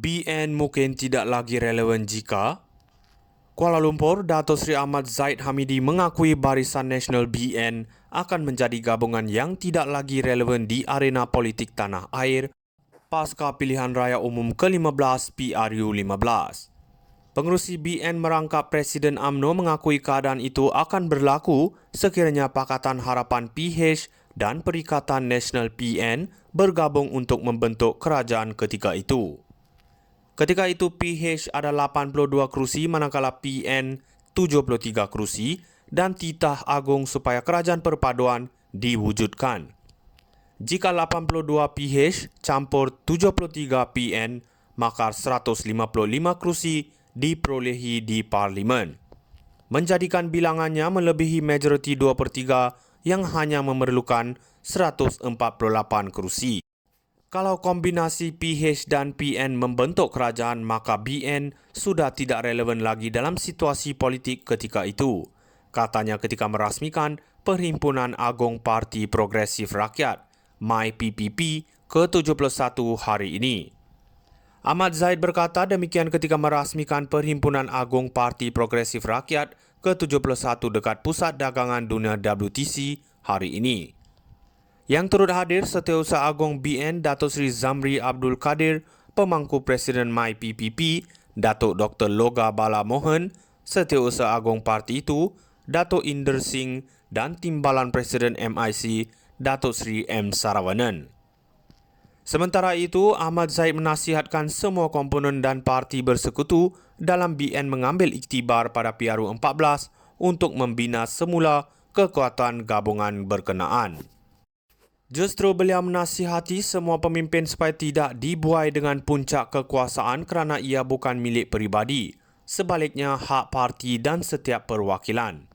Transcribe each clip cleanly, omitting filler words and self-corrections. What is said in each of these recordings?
BN mungkin tidak lagi relevan jika Kuala Lumpur, Dato' Sri Ahmad Zahid Hamidi mengakui Barisan Nasional BN akan menjadi gabungan yang tidak lagi relevan di arena politik tanah air pasca pilihan raya umum ke-15 PRU15. Pengerusi BN merangkap Presiden UMNO mengakui keadaan itu akan berlaku sekiranya Pakatan Harapan PH dan Perikatan Nasional PN bergabung untuk membentuk kerajaan ketika itu. Ketika itu PH ada 82 kerusi manakala PN 73 kerusi dan titah agung supaya kerajaan perpaduan diwujudkan. Jika 82 PH campur 73 PN, maka 155 kerusi diperolehi di Parlimen, menjadikan bilangannya melebihi majoriti 2/3 yang hanya memerlukan 148 kerusi. Kalau kombinasi PH dan PN membentuk kerajaan, maka BN sudah tidak relevan lagi dalam situasi politik ketika itu, katanya ketika merasmikan Perhimpunan Agung Parti Progresif Rakyat, MyPPP, ke-71 hari ini. Ahmad Zahid berkata demikian ketika merasmikan Perhimpunan Agung Parti Progresif Rakyat ke-71 dekat Pusat Dagangan Dunia WTC hari ini. Yang turut hadir Setiausaha Agung BN Dato' Sri Zamri Abdul Kadir, Pemangku Presiden MyPPP Datuk Dr. Loga Bala Mohan, Setiausaha Agung Parti itu Datuk Inder Singh dan Timbalan Presiden MIC Datuk Sri M. Saravanan. Sementara itu, Ahmad Zahid menasihatkan semua komponen dan parti bersekutu dalam BN mengambil iktibar pada PRU14 untuk membina semula kekuatan gabungan berkenaan. Justru beliau menasihati semua pemimpin supaya tidak dibuai dengan puncak kekuasaan kerana ia bukan milik peribadi, sebaliknya hak parti dan setiap perwakilan.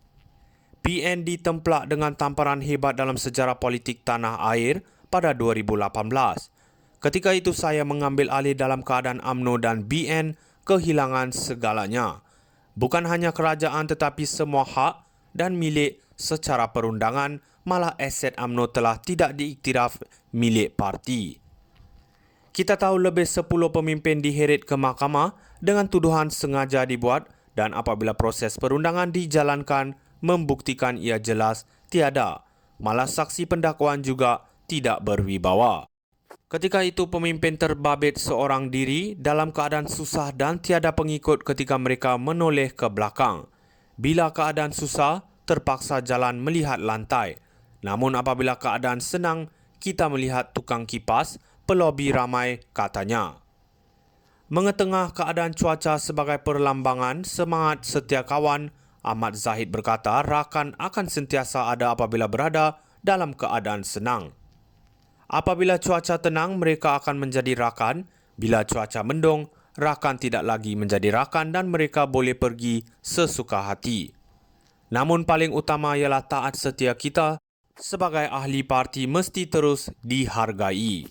BN ditemplak dengan tamparan hebat dalam sejarah politik tanah air pada 2018. Ketika itu saya mengambil alih dalam keadaan UMNO dan BN kehilangan segalanya. Bukan hanya kerajaan tetapi semua hak dan milik secara perundangan, malah aset UMNO telah tidak diiktiraf milik parti. Kita tahu lebih 10 pemimpin diheret ke mahkamah dengan tuduhan sengaja dibuat dan apabila proses perundangan dijalankan membuktikan ia jelas tiada, malah saksi pendakwaan juga tidak berwibawa. Ketika itu pemimpin terbabit seorang diri dalam keadaan susah dan tiada pengikut ketika mereka menoleh ke belakang. Bila keadaan susah, terpaksa jalan melihat lantai. Namun apabila keadaan senang, kita melihat tukang kipas, pelobi ramai, katanya. Mengetengah keadaan cuaca sebagai perlambangan semangat setia kawan, Ahmad Zahid berkata rakan akan sentiasa ada apabila berada dalam keadaan senang. Apabila cuaca tenang, mereka akan menjadi rakan. Bila cuaca mendung, rakan tidak lagi menjadi rakan dan mereka boleh pergi sesuka hati. Namun paling utama ialah taat setia kita sebagai ahli parti mesti terus dihargai.